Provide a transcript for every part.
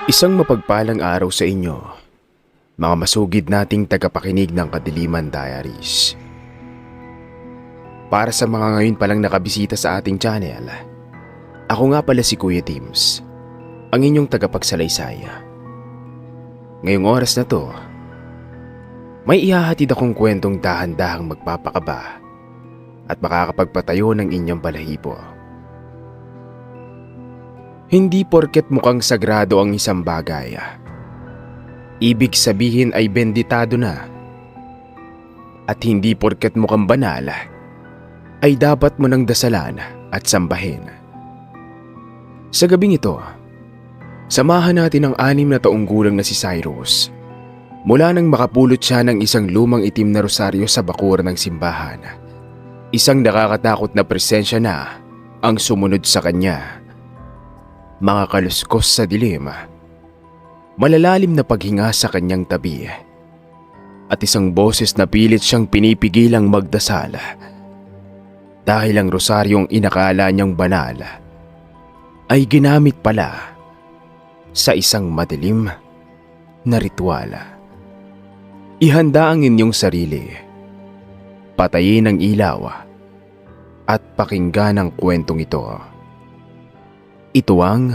Isang mapagpalang araw sa inyo, mga masugid nating tagapakinig ng Kadiliman Diaries. Para sa mga ngayon palang nakabisita sa ating channel, ako nga pala si Kuya Tims, ang inyong tagapagsalaysay. Ngayong oras na to, may ihahatid akong kwentong dahan-dahang magpapakaba at makakapagpatayo ng inyong balahibo. Hindi porket mukhang sagrado ang isang bagay, ibig sabihin ay benditado na. At hindi porket mukhang banal, ay dapat mo nang dasalan at sambahin. Sa gabing ito, samahan natin ang 6 na taong gulang na si Cyrus mula nang makapulot siya ng isang lumang itim na rosaryo sa bakuran ng simbahan. Isang nakakatakot na presensya na ang sumunod sa kanya. Mga kaluskos sa dilim, malalalim na paghinga sa kanyang tabi, at isang boses na pilit siyang pinipigilang magdasal dahil ang rosaryong inakala niyang banal ay ginamit pala sa isang madilim na ritual. Ihanda ang inyong sarili, patayin ang ilaw at pakinggan ang kwentong ito. Ito ang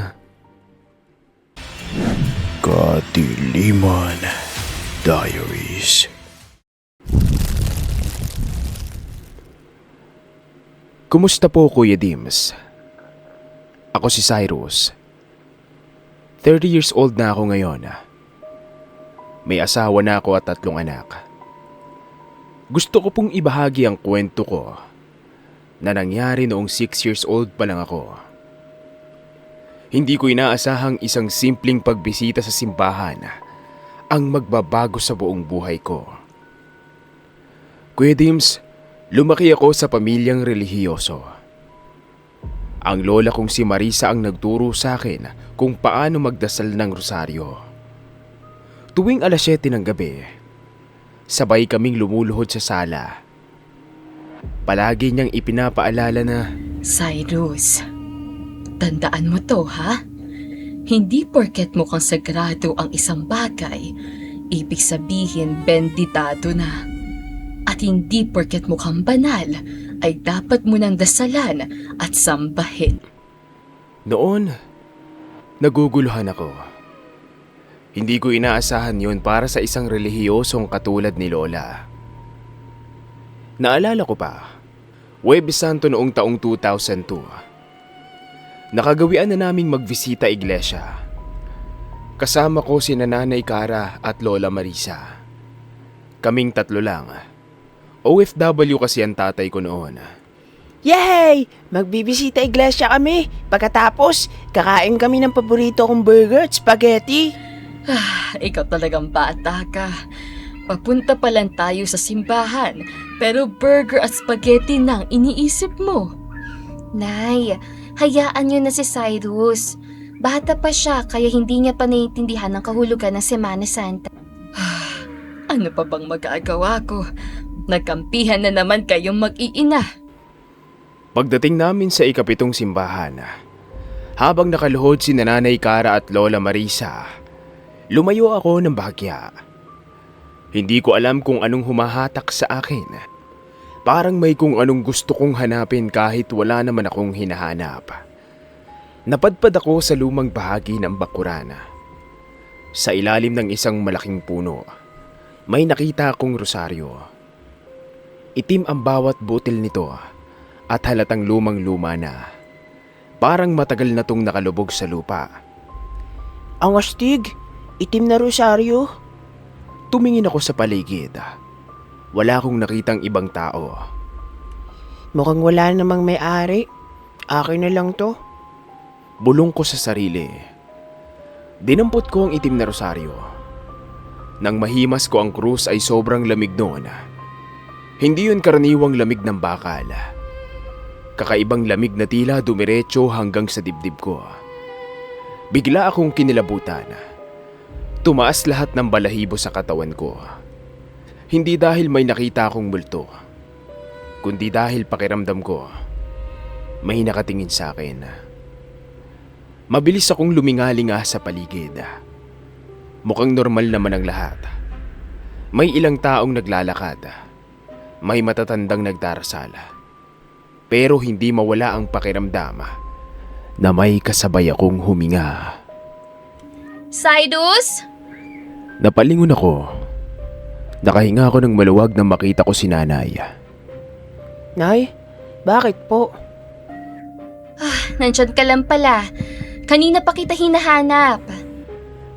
Kadiliman Diaries. Kumusta po, Kuya Dims? Ako si Cyrus. 30 years old na ako ngayon. May asawa na ako at 3 anak. Gusto ko pong ibahagi ang kwento ko na nangyari noong 6 years old pa lang ako. Hindi ko inaasahang isang simpleng pagbisita sa simbahan ang magbabago sa buong buhay ko. Kuya Dims, lumaki ako sa pamilyang relihiyoso. Ang lola kong si Marisa ang nagturo sa akin kung paano magdasal ng rosaryo. Tuwing 7:00 ng gabi, sabay kaming lumuluhod sa sala. Palagi niyang ipinapaalala na, Cyrus, tandaan mo to, ha? Hindi porket mukhang sagrado ang isang bagay, ibig sabihin benditado na. At hindi porket mukhang banal, ay dapat mo nang dasalan at sambahin. noon, naguguluhan ako. Hindi ko inaasahan yun para sa isang relihiyosong katulad ni Lola. Naalala ko pa, Huwebes Santo noong taong 2002. Nakagawian na naming magbisita iglesia. Kasama ko si Nanay Cara at Lola Marisa. Kaming 3 lang. OFW kasi ang tatay ko noon. Yay! Magbibisita iglesia kami. Pagkatapos, kakain kami ng paborito kong burger at spaghetti. Ikaw talagang bata ka. Papunta pa lang tayo sa simbahan, pero burger at spaghetti nang iniisip mo. Nay, hayaan niyo na si Cyrus. Bata pa siya kaya hindi niya pa naiintindihan ang kahulugan ng Semana Santa. Ano pa bang magagawa ko? Nagkampihan na naman kayong mag-iina. Pagdating namin sa ika-7 simbahan, habang nakaluhod si Nanay Cara at Lola Marisa, lumayo ako ng bahagya. Hindi ko alam kung anong humahatak sa akin. Parang may kung anong gusto kong hanapin kahit wala naman akong hinahanap. Napadpad ako sa lumang bahagi ng bakuran. Sa ilalim ng isang malaking puno, may nakita akong rosaryo. Itim ang bawat butil nito at halatang lumang-luma na. Parang matagal na tong nakalubog sa lupa. Ang astig, itim na rosaryo. Tumingin ako sa paligid. Wala akong nakitang ibang tao. Mukhang wala namang may-ari. Akin na lang to. Bulong ko sa sarili. Dinampot ko ang itim na rosaryo. Nang mahimas ko ang krus ay sobrang lamig noon. Hindi yun karaniwang lamig ng bakal. Kakaibang lamig na tila dumiretso hanggang sa dibdib ko. Bigla akong kinilabutan. Tumaas lahat ng balahibo sa katawan ko. Hindi dahil may nakita akong multo, kundi dahil pakiramdam ko may nakatingin sa akin. Mabilis akong lumingalinga sa paligid. Mukhang normal naman ang lahat. May ilang taong naglalakad. May matatandang nagdarasal. Pero hindi mawala ang pakiramdam na may kasabay akong huminga. Cyrus? Napalingon ako. Nakahinga ako ng maluwag nang makita ko si nanay. Nay, bakit po? Nandyan ka lang pala. Kanina pa kita hinahanap.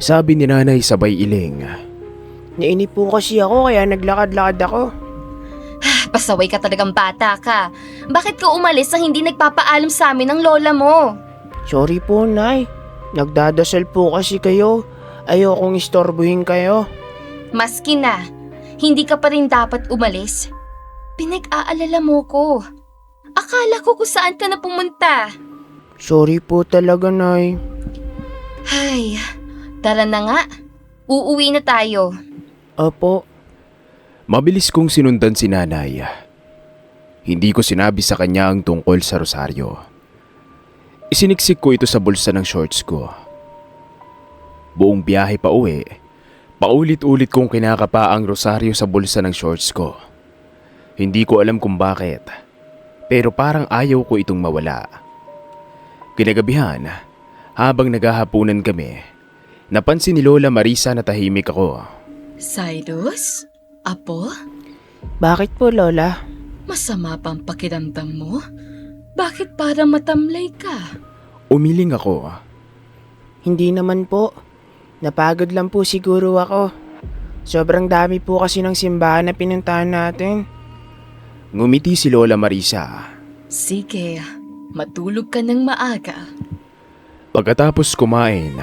Sabi ni nanay sabay iling. Nainip po kasi ako kaya naglakad-lakad ako. Pasaway ka talagang bata ka. Bakit ka umalis nang hindi nagpapaalam sa amin ng lola mo? Sorry po, Nay. Nagdadasal po kasi kayo. Ayokong istorbuhin kayo. Maski na, hindi ka pa rin dapat umalis. Pinag-aalala mo ko. Akala ko kung saan ka na pumunta. Sorry po talaga, Nay. Ay, tara na nga. Uuwi na tayo. Opo. Mabilis kong sinundan si nanay. Hindi ko sinabi sa kanya ang tungkol sa rosaryo. Isiniksik ko ito sa bulsa ng shorts ko. Buong biyahe pa uwi, paulit-ulit kong kinakapa ang rosaryo sa bulsa ng shorts ko. Hindi ko alam kung bakit, pero parang ayaw ko itong mawala. Kinagabihan, habang naghahapunan kami, napansin ni Lola Marisa na tahimik ako. Cyrus? Apo? Bakit po, Lola? Masama pang pakiramdam mo? Bakit para matamlay ka? Umiling ako. Hindi naman po. Napagod lang po siguro ako. Sobrang dami po kasi ng simbahan na pinuntahan natin. Ngumiti si Lola Marisa. Sige, matulog ka ng maaga. Pagkatapos kumain,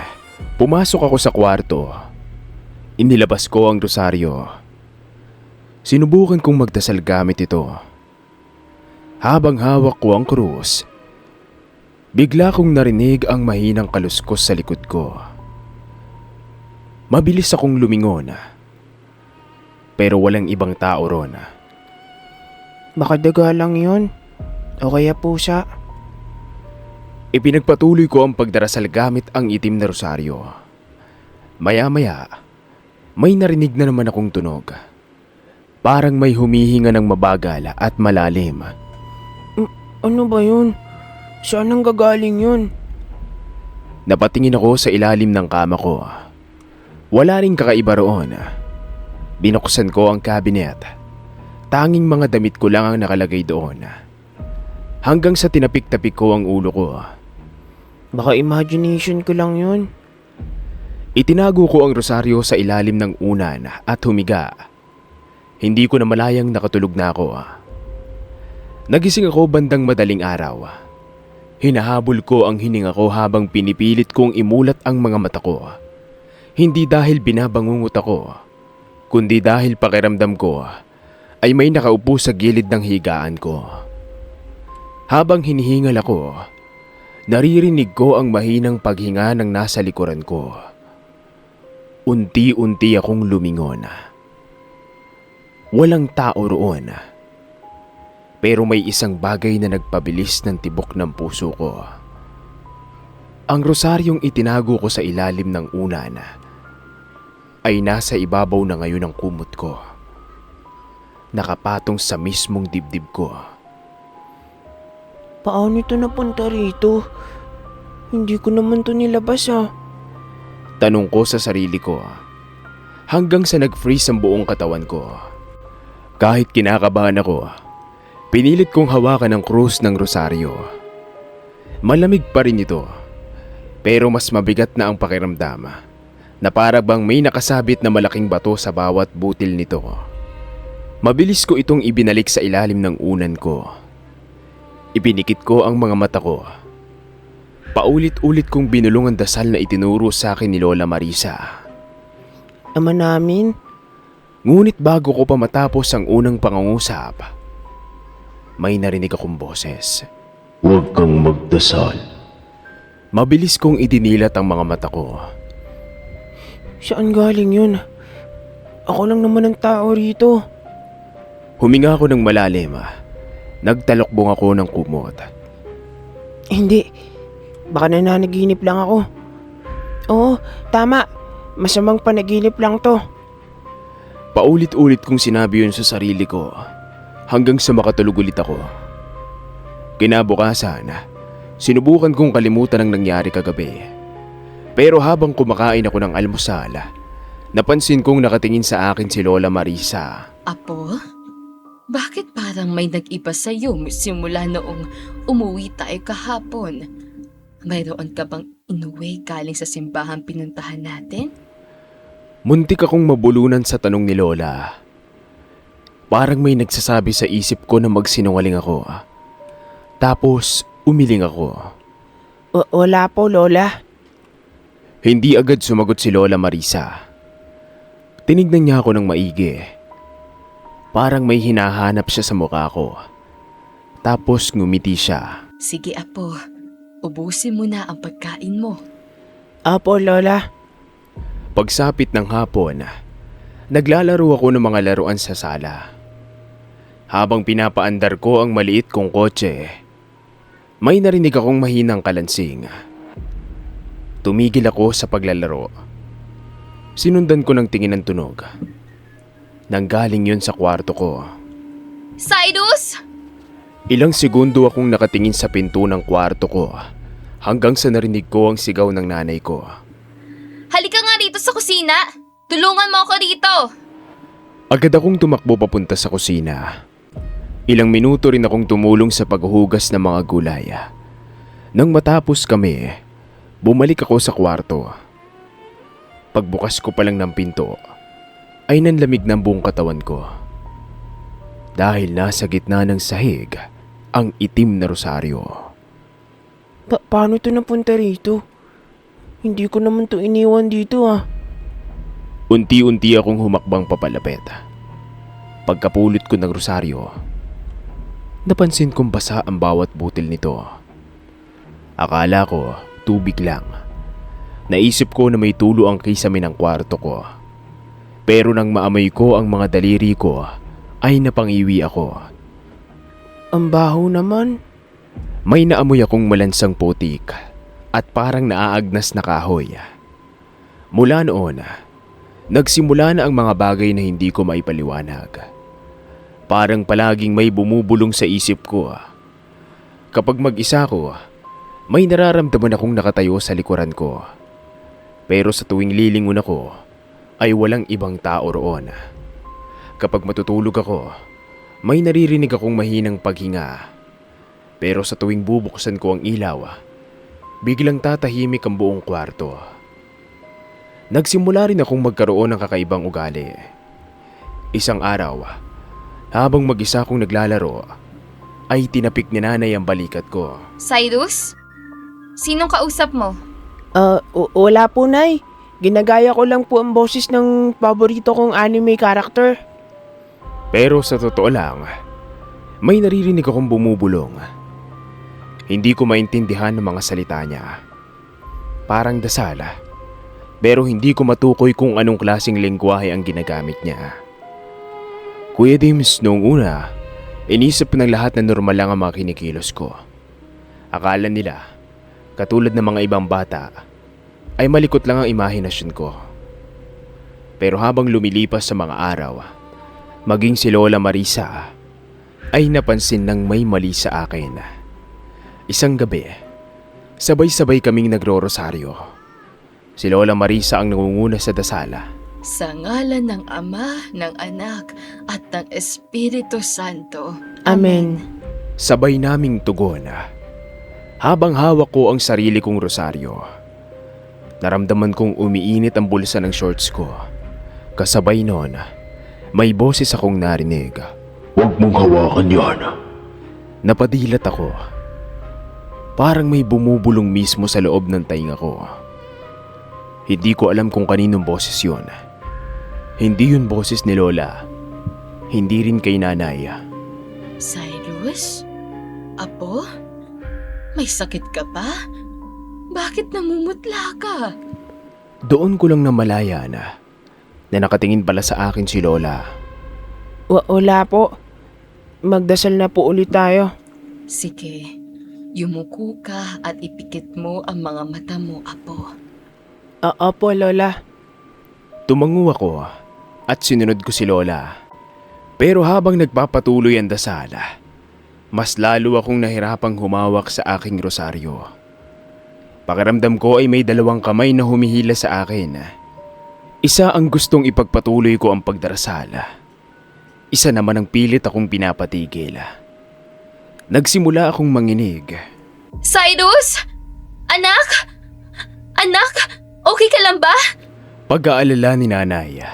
pumasok ako sa kwarto. Inilabas ko ang rosaryo. Sinubukan kong magdasal gamit ito. Habang hawak ko ang krus, bigla kong narinig ang mahinang kaluskos sa likod ko. Mabilis akong lumingon, pero walang ibang tao ron. Baka daga lang yun. O kaya pusa. Ipinagpatuloy ko ang pagdarasal gamit ang itim na rosaryo. Maya-maya, may narinig na naman akong tunog. Parang may humihinga ng mabagal at malalim. Ano ba yun? Saan ang gagaling yun? Napatingin ako sa ilalim ng kama ko. Wala ring kakaiba roon. Binuksan ko ang cabinet. Tanging mga damit ko lang ang nakalagay doon. Hanggang sa tinapik-tapik ko ang ulo ko. Baka imagination ko lang yun. Itinago ko ang rosaryo sa ilalim ng unan at humiga. Hindi ko na malayang nakatulog na ako. Nagising ako bandang madaling araw. Hinahabol ko ang hininga ko habang pinipilit kong imulat ang mga mata ko. Hindi dahil binabangungot ako, kundi dahil pakiramdam ko ay may nakaupo sa gilid ng higaan ko. Habang hinihingal ako, naririnig ko ang mahinang paghinga ng nasa likuran ko. Unti-unti akong lumingon. Walang tao roon. Pero may isang bagay na nagpabilis ng tibok ng puso ko. Ang rosaryong itinago ko sa ilalim ng unan ay nasa ibabaw na ngayon ng kumot ko. Nakapatong sa mismong dibdib ko. Paano ito napunta rito? Hindi ko naman to nilabas Tanong ko sa sarili ko. Hanggang sa nag-freeze ang buong katawan ko. Kahit kinakabahan ako, pinilit kong hawakan ang krus ng rosaryo. Malamig pa rin ito, pero mas mabigat na ang pakiramdam na para bang may nakasabit na malaking bato sa bawat butil nito. Mabilis ko itong ibinalik sa ilalim ng unan ko. Ipinikit ko ang mga mata ko. Paulit-ulit kong binulong ang dasal na itinuro sa akin ni Lola Marisa. Ama namin? Ngunit bago ko pa matapos ang unang pangungusap, may narinig akong boses. Huwag kang magdasal. Mabilis kong idinilat ang mga mata ko. Saan galing yun? Ako lang naman ang tao rito. Huminga ako ng malalim. Nagtalokbong ako ng kumot. Hindi. Baka nananaginip lang ako. Oo, tama. Masamang panaginip lang to. Paulit-ulit kong sinabi yun sa sarili ko hanggang sa makatulog ulit ako. Kinabukasan, sinubukan kong kalimutan ang nangyari kagabi. Pero habang kumakain ako ng almusal, napansin kong nakatingin sa akin si Lola Marisa. Apo? Bakit parang may nag-iba sa'yo simula noong umuwi tayo kahapon? Mayroon ka bang inuwi galing sa simbahan pinuntahan natin? Muntik akong mabulunan sa tanong ni Lola. Parang may nagsasabi sa isip ko na magsinungaling ako. Tapos umiling ako. Wala po, Lola. Hindi agad sumagot si Lola Marisa. Tinignan niya ako ng maigi. Parang may hinahanap siya sa mukha ko. Tapos ngumiti siya. Sige apo, ubusin mo na ang pagkain mo. Apo, Lola. Pagsapit ng hapon, naglalaro ako ng mga laruan sa sala. Habang pinapaandar ko ang maliit kong kotse, may narinig akong mahinang kalansing. Tumigil ako sa paglalaro. Sinundan ko ng tingin ng tunog. Nanggaling yun sa kwarto ko. Cyrus! Ilang segundo akong nakatingin sa pinto ng kwarto ko hanggang sa narinig ko ang sigaw ng nanay ko. Halika nga rito sa kusina! Tulungan mo ako rito! Agad akong tumakbo papunta sa kusina. Ilang minuto rin akong tumulong sa paghuhugas ng mga gulay. Nang matapos kami, bumalik ako sa kwarto. Pagbukas ko pa lang ng pinto, ay nanlamig ng buong katawan ko. Dahil nasa gitna ng sahig ang itim na rosaryo. Paano to napunta rito? Hindi ko naman to iniwan dito Unti-unti akong humakbang papalapit. Pagkapulot ko ng rosaryo, napansin kong basa ang bawat butil nito. Akala ko tubig lang. Naisip ko na may tulo ang kisame ng kwarto ko. Pero nang maamoy ko ang mga daliri ko, ay napangiwi ako. Ang baho naman. May naamoy akong malansang putik at parang naaagnas na kahoy. Mula noon, nagsimula na ang mga bagay na hindi ko maipaliwanag. Parang palaging may bumubulong sa isip ko. Kapag mag-isa ko, may nararamdaman akong nakatayo sa likuran ko. Pero sa tuwing lilingon ako, ay walang ibang tao roon. Kapag matutulog ako, may naririnig akong mahinang paghinga. Pero sa tuwing bubuksan ko ang ilaw, biglang tatahimik ang buong kwarto. Nagsimula rin akong magkaroon ng kakaibang ugali. Isang araw, habang mag-isa akong naglalaro, ay tinapik ni nanay ang balikat ko. Cyrus? Sinong kausap mo? Wala po, Nay. Ginagaya ko lang po ang boses ng paborito kong anime character. Pero sa totoo lang, may naririnig akong bumubulong. Hindi ko maintindihan ang mga salita niya. Parang dasal, pero hindi ko matukoy kung anong klaseng lengguwahe ang ginagamit niya. Kuya Dims, noong una, inisip ng lahat na normal lang ang mga kinikilos ko. Akala nila, katulad ng mga ibang bata, ay malikot lang ang imahinasyon ko. Pero habang lumilipas sa mga araw, maging si Lola Marisa, ay napansin ng may mali sa akin. Isang gabi, sabay-sabay kaming nagro-rosaryo. Si Lola Marisa ang nangunguna sa dasala. Sa ngalan ng Ama, ng Anak, at ng Espiritu Santo. Amen. Sabay naming tugon. Habang hawak ko ang sarili kong rosaryo, naramdaman kong umiinit ang bulsa ng shorts ko. Kasabay noon, may boses akong narinig. "Huwag mong hawakan yan." Napadilat ako. Parang may bumubulong mismo sa loob ng tainga ko. Hindi ko alam kung kaninong boses yun. Hindi yun boses ni Lola. Hindi rin kay nanay. Cyrus? Apo? May sakit ka pa? Bakit namumutla ka? Doon ko lang namalayan na nakatingin pala sa akin si Lola. Wala po. Magdasal na po ulit tayo. Sige, Yumuko ka at ipikit mo ang mga mata mo, Apo. Opo, Lola. Tumango ako at sinunod ko si Lola. Pero habang nagpapatuloy ang dasal, mas lalo akong nahirapang humawak sa aking rosaryo. Pakiramdam ko ay may dalawang kamay na humihila sa akin. Isa ang gustong ipagpatuloy ko ang pagdarasal. Isa naman ang pilit akong pinapatigil. Nagsimula akong manginig. Cyrus! Anak! Anak! Okay ka lang ba? Pag-aalala ni nanay.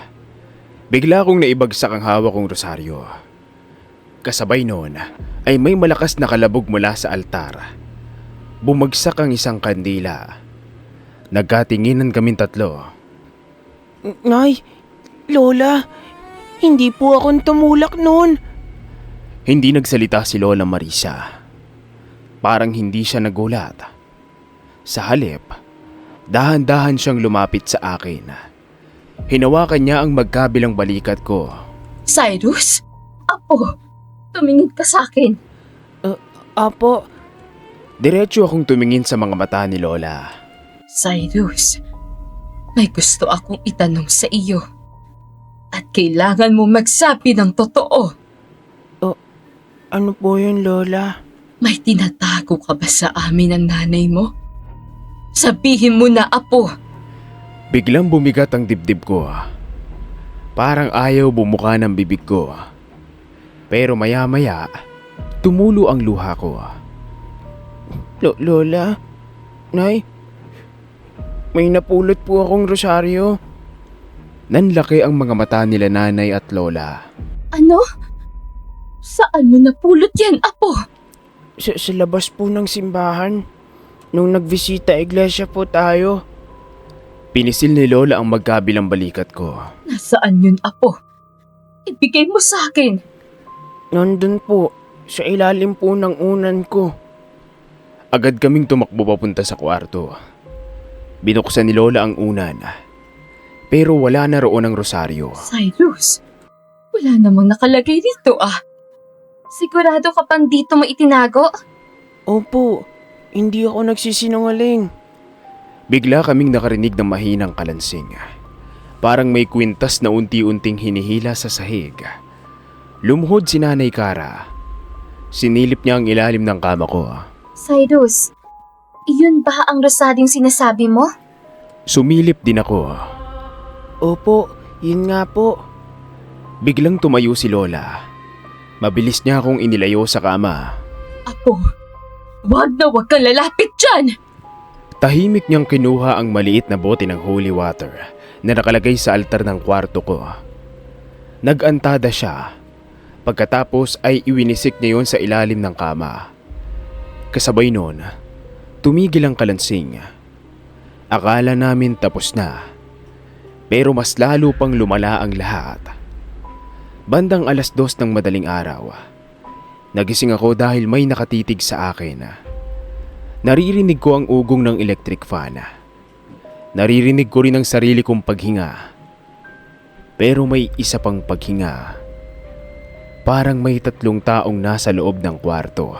Bigla akong naibagsak ang hawak kong rosaryo. Kasabay noon ay may malakas na kalabog mula sa altar. Bumagsak ang isang kandila. Nagkatinginan kaming tatlo. Nay, Lola, hindi po akong tumulak noon. Hindi nagsalita si Lola Marisa. Parang hindi siya nagulat. Sa halip, dahan-dahan siyang lumapit sa akin. Hinawakan niya ang magkabilang balikat ko. Cyrus? Apo, tumingin ka sa akin. Apo, Diretso akong tumingin sa mga mata ni Lola. Cyrus, may gusto akong itanong sa iyo. At kailangan mo magsabi ng totoo. ano po yun, Lola? May tinatago ka ba sa amin ng nanay mo? Sabihin mo na, Apo. Biglang bumigat ang dibdib ko. Parang ayaw bumuka ng bibig ko. Pero maya-maya, tumulo ang luha ko. Lola? Nay? May napulot po akong rosaryo. Nanlaki ang mga mata nila nanay at lola. Ano? Saan mo napulot yan, Apo? Sa labas po ng simbahan. Nung nagbisita iglesia po tayo. Pinisil ni Lola ang magkabilang balikat ko. Nasaan yun, Apo? Ibigay mo sa akin. Nandun po, sa ilalim po ng unan ko. Agad kaming tumakbo papunta sa kwarto. Binuksan ni Lola ang unan. Pero wala na roon ang rosaryo. Cyrus, wala namang nakalagay dito, ah. Sigurado ka pang dito mo itinago? Opo, hindi ako nagsisinungaling. Bigla kaming nakarinig ng mahinang kalansing. Parang may kwintas na unti-unting hinihila sa sahig. Lumuhod si Nanay Cara. Sinilip niya ang ilalim ng kama ko. Cyrus, iyon ba ang rosaryong sinasabi mo? Sumilip din ako. Opo, yun nga po. Biglang tumayo si Lola. Mabilis niya akong inilayo sa kama. Apo, wag na wag kang lalapit dyan! Tahimik niyang kinuha ang maliit na bote ng holy water na nakalagay sa altar ng kwarto ko. Nag-antada siya. Pagkatapos ay iwinisik niya yon sa ilalim ng kama. Kasabay noon, tumigil ang kalansing. Akala namin tapos na. Pero mas lalo pang lumala ang lahat. Bandang 2:00 ng madaling araw, nagising ako dahil may nakatitig sa akin. Naririnig ko ang ugong ng electric fan. Naririnig ko rin ang sarili kong paghinga. Pero may isa pang paghinga. Parang may 3 taong nasa loob ng kwarto.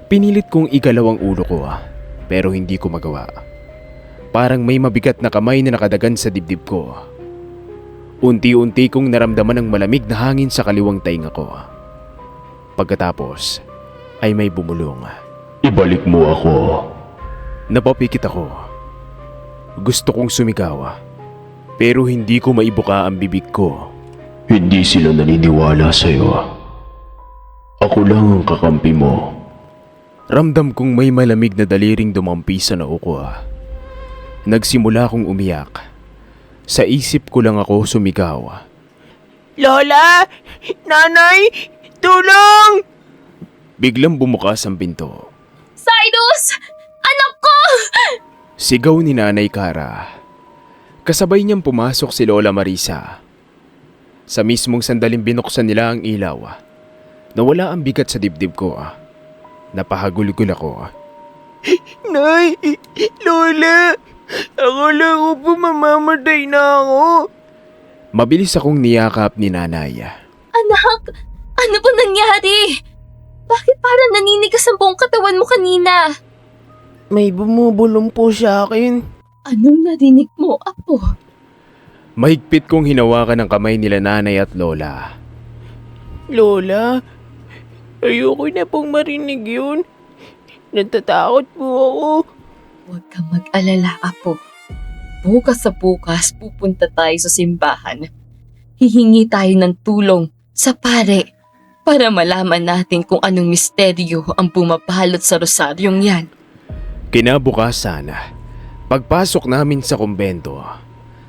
Pinilit kong igalaw ang ulo ko, pero hindi ko magawa. Parang may mabigat na kamay na nakadagan sa dibdib ko. Unti-unti kong naramdaman ang malamig na hangin sa kaliwang tainga ko. Pagkatapos ay may bumulong. Ibalik mo ako. Napapikit ako. Gusto kong sumigaw, pero hindi ko maibuka ang bibig ko. Hindi sila naniniwala sa'yo. Ako lang ang kakampi mo. Ramdam kong may malamig na daliring dumampi sa noo ko. Nagsimula akong umiyak. Sa isip ko lang ako sumigaw. Lola! Nanay! Tulong! Biglang bumukas ang pinto. Cyrus! Anak ko! Sigaw ni Nanay Cara. Kasabay niyang pumasok si Lola Marisa. Sa mismong sandaling binuksan nila ang ilaw, nawala ang bigat sa dibdib ko. Napahagulgol ako. Nay! Lola! Akala ko po mamamatay na ako. Mabilis akong niyakap ni Nanay. Anak! Ano po nangyari? Bakit parang naninigas ang buong katawan mo kanina? May bumubulong po sa akin. Anong narinig mo, Apo? Mahigpit kong hinawakan ang kamay nila nanay at lola. Lola, ayoko na pong marinig yun. Natatakot po ako. Huwag kang mag-alala, Apo. Bukas sa bukas pupunta tayo sa simbahan. Hihingi tayo ng tulong sa pare para malaman natin kung anong misteryo ang bumabalot sa rosaryong yan. Kinabukasan, pagpasok namin sa kumbento,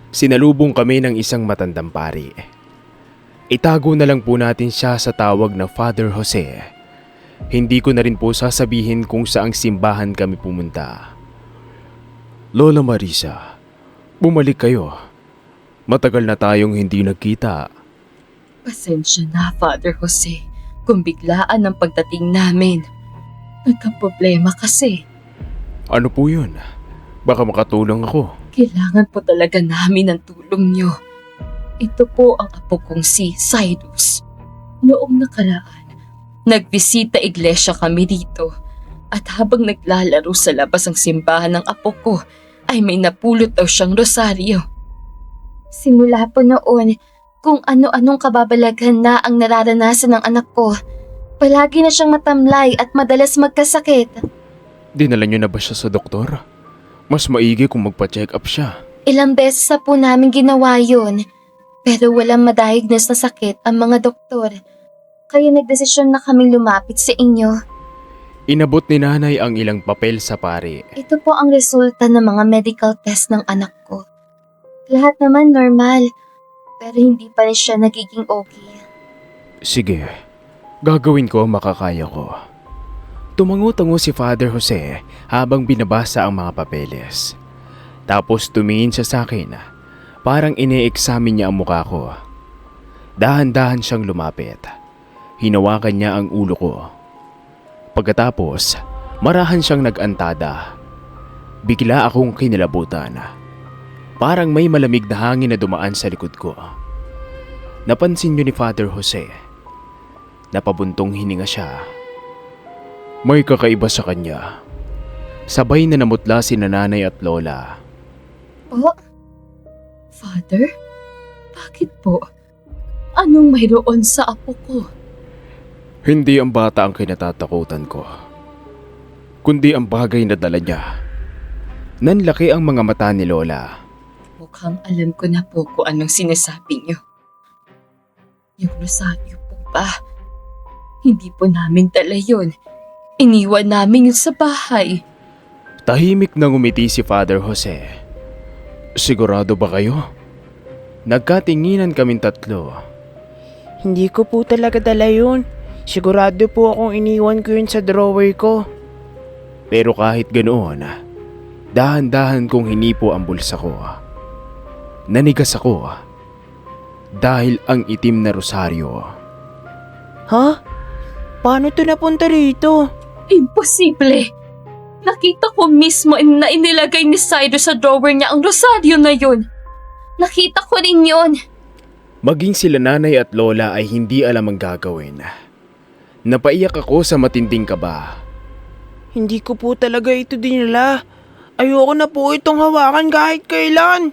sinalubong kami ng isang matandang pari. Itago na lang po natin siya sa tawag na Father Jose. Hindi ko na rin po sasabihin kung saang simbahan kami pumunta. Lola Marisa, bumalik kayo. Matagal na tayong hindi nagkita. Pasensya na, Father Jose, kung biglaan ang pagdating namin. Nagka-problema kasi. Ano po yun? Baka makatulong ako. Kailangan po talaga namin ng tulong nyo. Ito po ang apo kong si Cyrus. Noong nakaraan, nagbisita iglesia kami dito. At habang naglalaro sa labas ang simbahan ng apo ko, ay may napulot daw siyang rosaryo. Simula po noon, kung ano-anong kababalaghan na ang nararanasan ng anak ko. Palagi na siyang matamlay at madalas magkasakit. Dinala niyo na ba siya sa doktor? Mas maigi kung magpa-check up siya. Ilang beses na po namin ginawa yun. Pero walang madiagnose na sakit ang mga doktor. Kaya nagdesisyon na kaming lumapit sa inyo. Inabot ni nanay ang ilang papel sa pari. Ito po ang resulta ng mga medical test ng anak ko. Lahat naman normal. Pero hindi pa rin siya nagiging okay. Sige, gagawin ko ang makakaya ko. Tumango-tango si Father Jose habang binabasa ang mga papeles. Tapos tumingin siya sa akin. Parang ine-examine niya ang mukha ko. Dahan-dahan siyang lumapit. Hinawakan niya ang ulo ko. Pagkatapos, marahan siyang nag-antada. Bigla akong kinilabutan. Parang may malamig na hangin na dumaan sa likod ko. Napansin niyo ni Father Jose. Napabuntong hininga siya. May kakaiba sa kanya. Sabay na namutla si nanay at lola. Po? Father? Bakit po? Anong mayroon sa apo ko? Hindi ang bata ang kinatatakutan ko, kundi ang bagay na dala niya. Nanlaki ang mga mata ni Lola. Mukhang alam ko na po kung anong sinasabi niyo. Yung rosaryo po ba? Hindi po namin dala yun. Iniwan namin yun sa bahay. Tahimik na ngumiti si Father Jose. Sigurado ba kayo? Nagkatinginan kaming tatlo. Hindi ko po talaga dala yun. Sigurado po akong iniwan ko yun sa drawer ko. Pero kahit ganoon, dahan-dahan kong hinipo ang bulsa ko. Nanigas ako dahil ang itim na rosaryo. Ha? Paano to napunta rito? Imposible! Nakita ko mismo na inilagay ni Cyrus sa drawer niya ang rosaryo na yun. Nakita ko rin yun. Maging sila nanay at lola ay hindi alam ang gagawin. Napaiyak ako sa matinding kaba. Hindi ko po talaga ito dinala. Ayoko na po itong hawakan kahit kailan.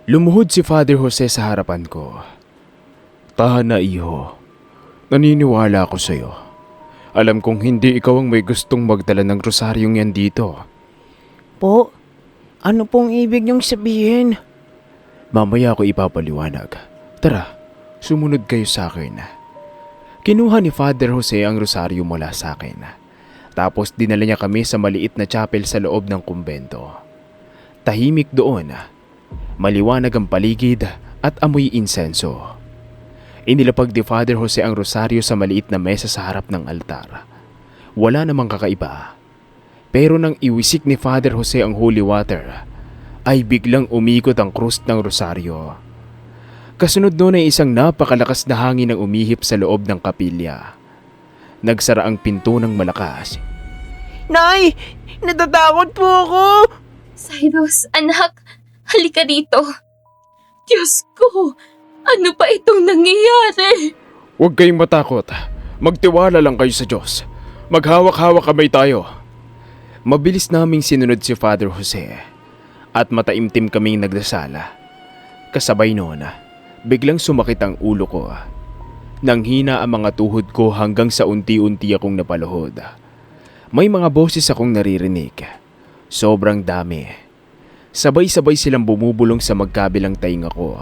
Lumuhod si Father Jose sa harapan ko. Tahan na iho. Naniniwala ako sa iyo. Alam kong hindi ikaw ang may gustong magdala ng rosaryong yan dito. Po, ano pong ibig niyong sabihin? Mamaya ako ipapaliwanag. Tara, sumunod kayo sa akin. Kinuha ni Father Jose ang rosaryo mula sa akin. Tapos dinala niya kami sa maliit na chapel sa loob ng kumbento. Tahimik doon. Maliwanag ang paligid at amoy insenso. Inilapag ni Father Jose ang rosaryo sa maliit na mesa sa harap ng altar. Wala namang kakaiba. Pero nang iwisik ni Father Jose ang holy water, ay biglang umikot ang krus ng rosaryo. Kasunod noon ay isang napakalakas na hangin ang umihip sa loob ng kapilya. Nagsara ang pinto ng malakas. Nay! Natatakot po ako! Cyrus, anak, halika dito. Diyos ko! Ano pa itong nangyayari? Huwag kayong matakot. Magtiwala lang kayo sa Diyos. Maghawak-hawak kamay tayo. Mabilis naming sinunod si Father Jose at mataimtim kaming nagdasala. Kasabay noon, biglang sumakit ang ulo ko. Nanghina ang mga tuhod ko hanggang sa unti-unti akong napaluhod. May mga boses akong naririnig. Sobrang dami. Sabay-sabay silang bumubulong sa magkabilang tainga ko.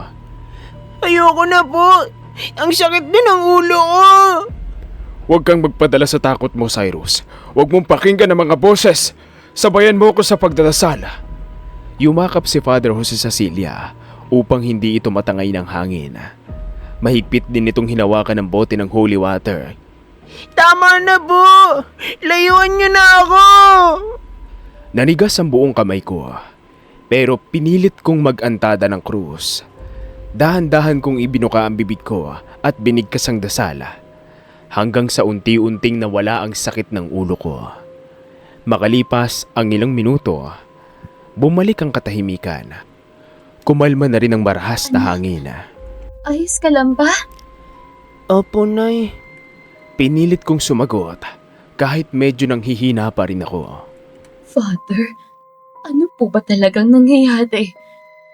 Ayoko na po! Ang sakit din ng ulo ko! Huwag kang magpadala sa takot mo, Cyrus. Huwag mong pakinggan ang mga boses. Sabayan mo ko sa pagdadasal. Yumakap si Father Jose sa silya upang hindi ito matangay ng hangin. Mahigpit din itong hinawakan ng bote ng holy water. Tama na po! Layuan niyo na ako! Nanigas ang buong kamay ko, pero pinilit kong mag-antada ng krus. Dahan-dahan kong ibinuka ang bibig ko at binigkas ang dasal, hanggang sa unti-unting nawala ang sakit ng ulo ko. Makalipas ang ilang minuto, bumalik ang katahimikan. Kumalma na rin ang marahas na hangin. Ayos ka lang ba? Opo, Nay. Pinilit kong sumagot kahit medyo nanghihina pa rin ako. Father, ano po ba talagang nangyayari?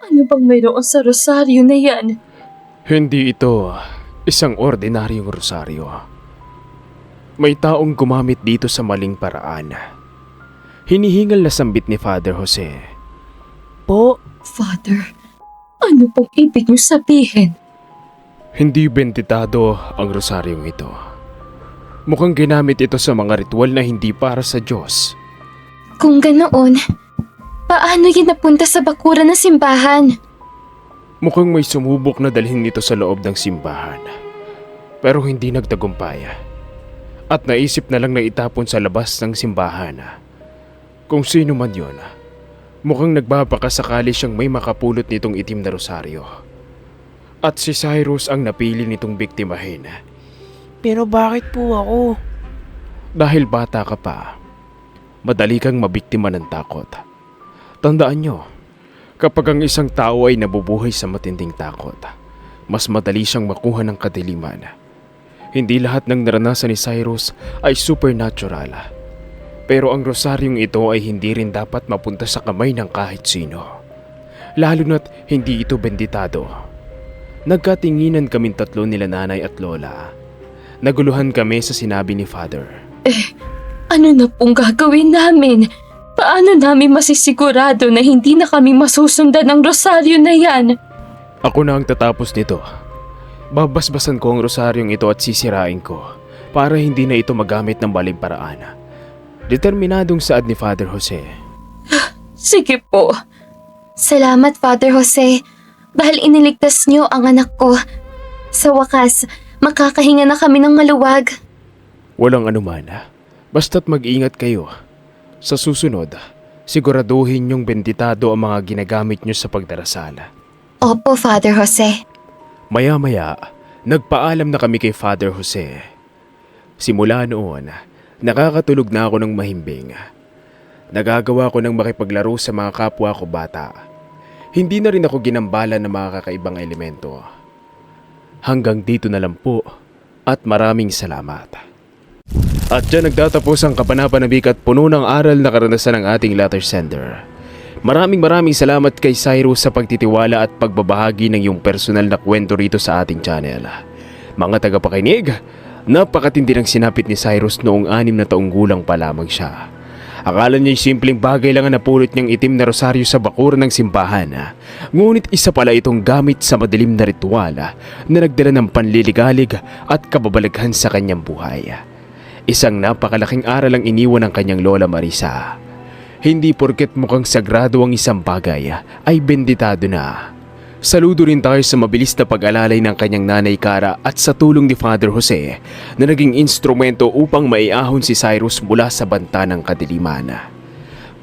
Ano bang mayroon sa rosaryo na yan? Hindi ito isang ordinaryong rosaryo. May taong gumamit dito sa maling paraan. Hinihingal na sambit ni Father Jose. Po, Father, ano pong ibig niyo sabihin? Hindi benditado ang rosaryong ito. Mukhang ginamit ito sa mga ritual na hindi para sa Diyos. Kung ganoon, paano yan napunta sa bakuran ng simbahan? Mukhang may sumubok na dalhin ito sa loob ng simbahan. Pero hindi nagtagumpay. At naisip na lang na itapon sa labas ng simbahan. Kung sino man yun, mukhang nagbabakasakali siyang may makapulot nitong itim na rosaryo. At si Cyrus ang napili nitong biktimahin. pero bakit po ako? Dahil bata ka pa, madali kang mabiktima ng takot. Tandaan nyo, kapag ang isang tao ay nabubuhay sa matinding takot, mas madali siyang makuha ng kadiliman. Hindi lahat ng naranasan ni Cyrus ay supernatural. Pero ang rosaryong ito ay hindi rin dapat mapunta sa kamay ng kahit sino. Lalo na't hindi ito benditado. Nagkatinginan kaming tatlo nila nanay at lola. Naguluhan kami sa sinabi ni Father. Ano na pong gagawin namin? Paano namin masisigurado na hindi na kami masusundan ng rosaryo na yan? Ako na ang tatapos nito. Babasbasan ko ang rosaryong ito at sisirain ko para hindi na ito magamit ng maling paraan. Determinadong saad ni Father Jose. Sige po. Salamat, Father Jose, dahil iniligtas niyo ang anak ko. Sa wakas, makakahinga na kami ng maluwag. Walang anuman. Basta't mag-ingat kayo. Sa susunod, siguraduhin niyong benditado ang mga ginagamit niyo sa pagdarasal. Opo, Father Jose. Maya-maya, nagpaalam na kami kay Father Jose. Simula noon, nakakatulog na ako ng mahimbing. Nagagawa ko ng makipaglaro sa mga kapwa ko bata. Hindi na rin ako ginambala ng mga kakaibang elemento. Hanggang dito na lang po at maraming salamat. At dyan nagtatapos ang kapanapanabik at puno ng aral na karanasan ng ating letter sender. Maraming salamat kay Cyrus sa pagtitiwala at pagbabahagi ng iyong personal na kwento rito sa ating channel. Mga tagapakinig, napakatindi ng sinapit ni Cyrus noong 6 na taong gulang pa lamang siya. Akala niya'y simpleng bagay lang ang napulot niyang itim na rosaryo sa bakuran ng simbahan. Ngunit isa pala itong gamit sa madilim na ritual na nagdala ng panliligalig at kababalaghan sa kanyang buhay. Isang napakalaking aral ang iniwan ng kanyang lola Marisa. Hindi porket mukhang sagrado ang isang bagay ay benditado na. Saludo rin tayo sa mabilis na pag-alalay ng kanyang nanay Cara at sa tulong ni Father Jose na naging instrumento upang maiahon si Cyrus mula sa banta ng kadiliman.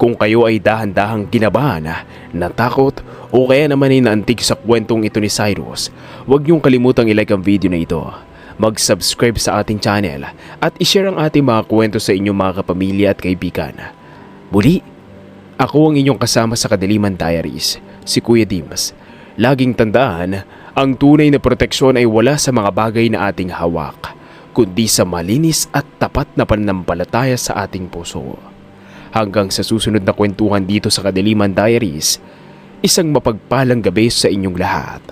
Kung kayo ay dahan-dahang kinabahan, natakot o kaya naman ay naantig sa kwentong ito ni Cyrus, huwag niyong kalimutang i-like ang video na ito, mag-subscribe sa ating channel at i-share ang ating mga kwento sa inyong mga kapamilya at kaibigan. Muli, ako ang inyong kasama sa Kadiliman Diaries, si Kuya Dimas. Laging tandaan, ang tunay na proteksyon ay wala sa mga bagay na ating hawak, kundi sa malinis at tapat na pananampalataya sa ating puso. Hanggang sa susunod na kwentuhan dito sa Kadiliman Diaries, isang mapagpalang gabi sa inyong lahat.